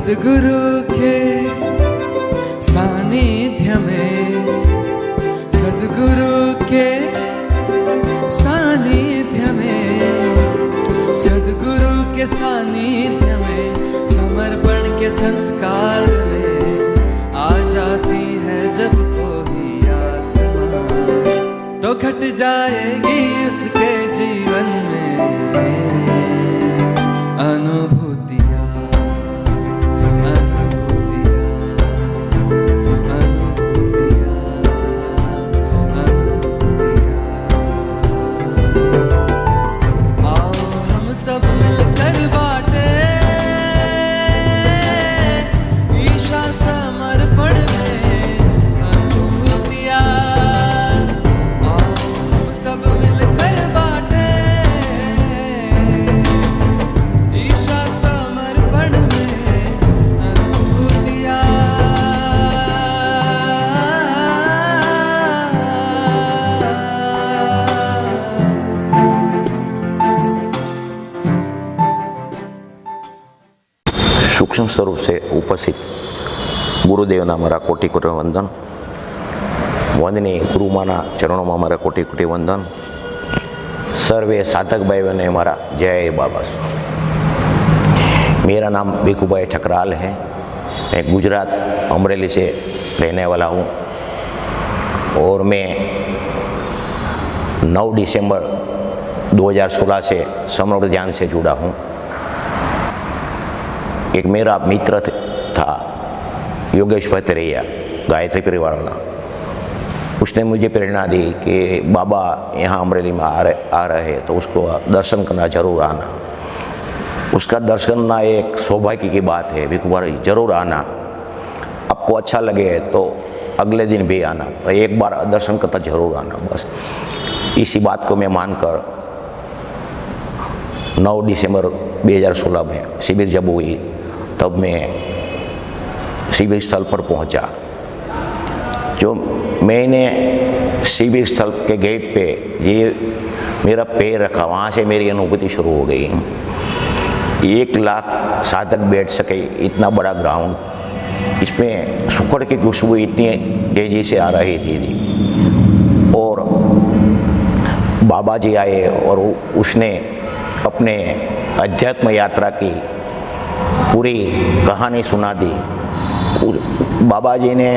सद्गुरु के सानिध्य में, सद्गुरु के सानिध्य में, सद्गुरु के सानिध्य में, समर्पण के संस्कार में आ जाती है जब कोई आत्मा, तो घट जाएगी उसके जीवन में अनुभूतियाँ। सूक्ष्म स्वरूप से उपस्थित गुरुदेवना मारा कोटि कोटि वंदन। वंदनीय गुरु माना चरणों में हमारा कोटि कोटि वंदन। सर्वे साधक भाई बहने हमारा जय बाबा। मेरा नाम भिखुभाई ठकराल है। मैं गुजरात अमरेली से रहने वाला हूँ और मैं 9 दिसंबर 2016 से समर्पण ध्यान से जुड़ा हूँ। एक मेरा मित्र था योगेश भतरैया, गायत्री परिवार वाला। उसने मुझे प्रेरणा दी कि बाबा यहाँ अमरेली में आ रहे हैं तो उसको दर्शन करना जरूर आना। उसका दर्शन करना एक सौभाग्य की बात है। भिखुभाई जरूर आना, आपको अच्छा लगे तो अगले दिन भी आना, पर एक बार दर्शन करता जरूर आना। बस इसी बात को मैं मानकर 9 दिसंबर 2016 में शिविर जब हुई तब मैं शिविर स्थल पर पहुंचा। जो मैंने शिविर स्थल के गेट पे ये मेरा पैर रखा, वहाँ से मेरी अनुभूति शुरू हो गई। 1 लाख साधक बैठ सके इतना बड़ा ग्राउंड, इसमें सुखड़ की खुशबू इतनी तेजी से आ रही थी। और बाबा जी आए और उसने अपने अध्यात्म यात्रा की पूरी कहानी सुना दी। बाबा जी ने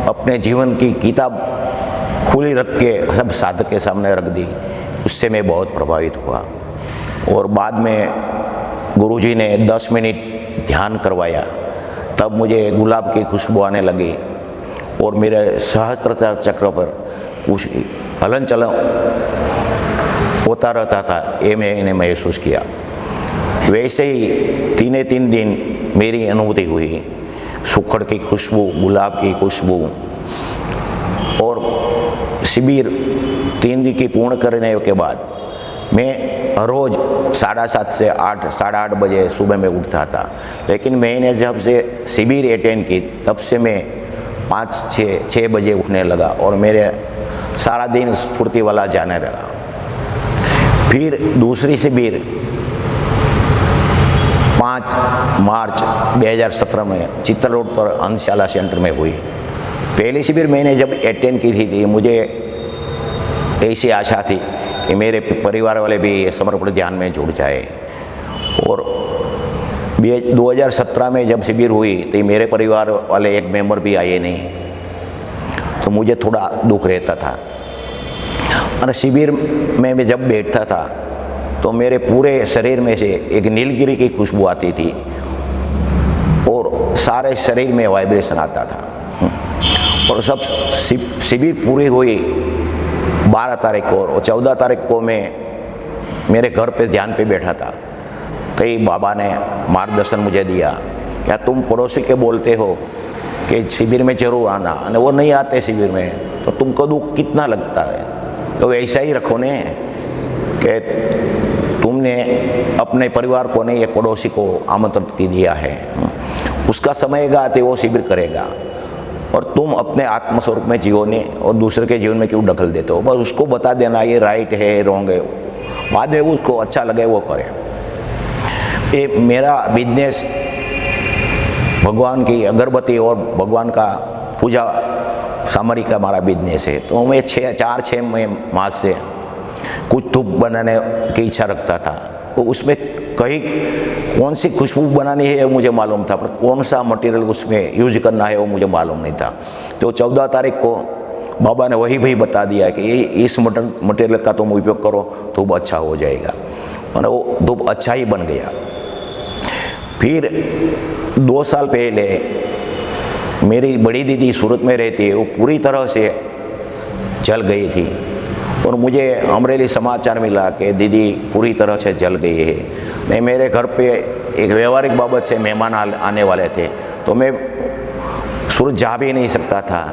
अपने जीवन की किताब खुली रख के सब साधक के सामने रख दी। उससे मैं बहुत प्रभावित हुआ और बाद में गुरुजी ने 10 मिनट ध्यान करवाया। तब मुझे गुलाब की खुशबू आने लगी और मेरे सहस्त्रधार चक्र पर कुछ हलन चलन होता रहता था, ये मैंने महसूस किया। वैसे ही 3 दिन मेरी अनुभूति हुई, सुखड़ की खुशबू, गुलाब की खुशबू। और शिविर 3 दिन की पूर्ण करने के बाद मैं रोज़ 7:30 से 8, 8:30 बजे सुबह में उठता था। लेकिन मैंने जब से शिविर अटेंड की तब से मैं 5, 6 बजे उठने लगा और मेरे सारा दिन स्फूर्ति वाला जाने लगा। फिर दूसरी शिविर 5 मार्च 2017 में चित्तर रोड पर अंशशाला सेंटर में हुई। पहली शिविर मैंने जब अटेंड की थी मुझे ऐसी आशा थी कि मेरे परिवार वाले भी समर्पण ध्यान में जुड़ जाए। और 2017 में जब शिविर हुई तो मेरे परिवार वाले एक मेंबर भी आए नहीं, तो मुझे थोड़ा दुख रहता था। और शिविर में मैं जब बैठता था तो मेरे पूरे शरीर में से एक नीलगिरी की खुशबू आती थी और सारे शरीर में वाइब्रेशन आता था। और सब शिविर पूरी हुई 12 तारीख को और 14 तारीख को मैं मेरे घर पे ध्यान पे बैठा था। कई बाबा ने मार्गदर्शन मुझे दिया, क्या तुम पड़ोसी के बोलते हो कि शिविर में जरूर आना, और वो नहीं आते शिविर में तो तुमको दुख कितना लगता है। तो वैसा ही रखो ने कि तुमने अपने परिवार को नहीं, एक पड़ोसी को आमंत्रित दिया है, उसका समय आते वो शिविर करेगा और तुम अपने आत्मस्वरूप में जियो ने और दूसरे के जीवन में क्यों दखल देते हो। बस उसको बता देना ये राइट है, रॉन्ग है, बाद में वो उसको अच्छा लगे वो करे। ये मेरा बिजनेस भगवान की अगरबत्ती और भगवान का पूजा सामग्री का हमारा बिजनेस है। तो मैं 4-6 मास से कुछ धूप बनाने की इच्छा रखता था। तो उसमें कहीं कौन सी खुशबू बनानी है वो मुझे मालूम था, पर कौन सा मटेरियल उसमें यूज करना है वो मुझे मालूम नहीं था। तो 14 तारीख को बाबा ने वही भी बता दिया कि ये इस मटेरियल का तुम उपयोग करो तो वो अच्छा हो जाएगा, और वो धूप अच्छा ही बन गया। फिर 2 साल पहले मेरी बड़ी दीदी सूरत में रहती है, वो पूरी तरह से जल गई थी और मुझे अमरेली समाचार मिला कि दीदी पूरी तरह से जल गई है। मैं मेरे घर पे एक व्यवहारिक बाबत से मेहमान आने वाले थे, तो मैं सूरत जा भी नहीं सकता था।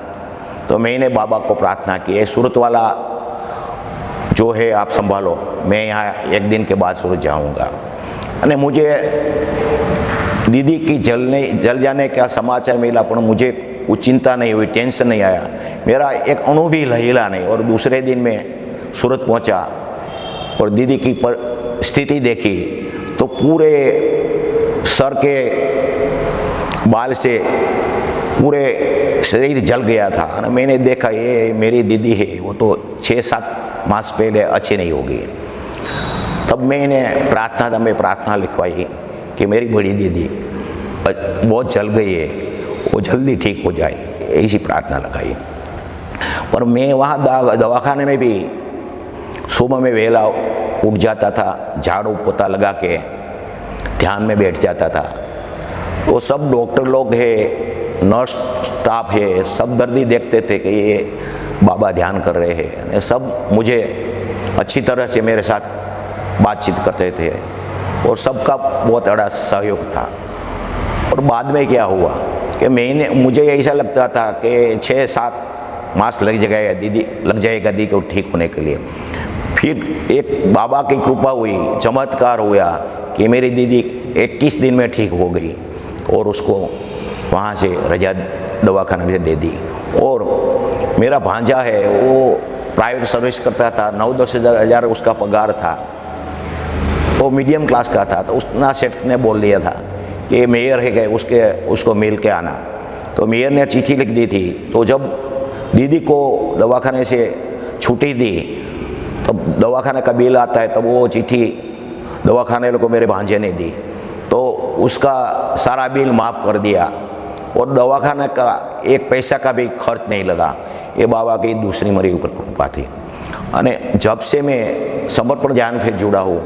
तो मैंने बाबा को प्रार्थना की, सूरत वाला जो है आप संभालो, मैं यहाँ 1 दिन के बाद सूरत जाऊँगा। और मुझे दीदी की जल जाने का समाचार मिला, पर मुझे कुछ चिंता नहीं हुई, टेंशन नहीं आया, मेरा एक अणु भी हिला नहीं। और दूसरे दिन में सूरत पहुंचा और दीदी की स्थिति देखी तो पूरे सर के बाल से पूरे शरीर जल गया था। और मैंने देखा ये मेरी दीदी है, वो तो 6-7 मास पहले अच्छी नहीं होगी। तब मैंने प्रार्थना लिखवाई कि मेरी बड़ी दीदी बहुत जल गई है, वो जल्दी ठीक हो जाए, ऐसी प्रार्थना लगाई। पर मैं वहाँ दवाखाने में भी सुबह में वेला उठ जाता था, झाड़ू पोता लगा के ध्यान में बैठ जाता था। तो सब डॉक्टर लोग है, नर्स स्टाफ है, सब दर्दी देखते थे कि ये बाबा ध्यान कर रहे हैं। सब मुझे अच्छी तरह से मेरे साथ बातचीत करते थे और सबका बहुत बड़ा सहयोग था। और बाद में क्या हुआ कि मुझे ऐसा लगता था कि 6-7 मास लग जाएगा दीदी को ठीक होने के लिए। फिर एक बाबा की कृपा हुई, चमत्कार हुआ कि मेरी दीदी 21 दिन में ठीक हो गई और उसको वहाँ से रजा दवाखाने में दे दी। और मेरा भांजा है, वो प्राइवेट सर्विस करता था, 9-10 हज़ार उसका पगार था, वो मीडियम क्लास का था। तो उसना सेठ ने बोल दिया था कि मेयर है कि उसको मिल के आना। तो मेयर ने चिट्ठी लिख दी थी। तो जब दीदी को दवाखाने से छुट्टी दी, तब दवाखाने का बिल आता है, तब वो चिट्ठी दवाखाने को मेरे भांजे ने दी, तो उसका सारा बिल माफ़ कर दिया और दवाखाने का 1 पैसा का भी खर्च नहीं लगा। ये बाबा की दूसरी मरी ऊपर कृपा थी। और जब से मैं समर्पण ध्यान से जुड़ा हूँ,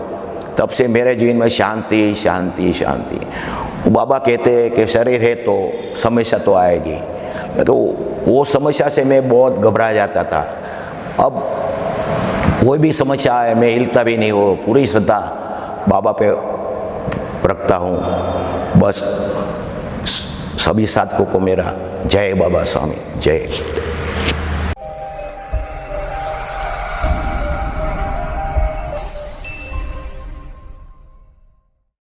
तब से मेरे जीवन में शांति शांति शांति। बाबा कहते हैं कि शरीर है तो समस्या तो आएगी, तो वो समस्या से मैं बहुत घबरा जाता था। अब कोई भी समस्या आए मैं हिलता भी नहीं, हो पूरी श्रद्धा बाबा पे रखता हूँ। बस सभी साधकों को मेरा जय बाबा स्वामी, जय।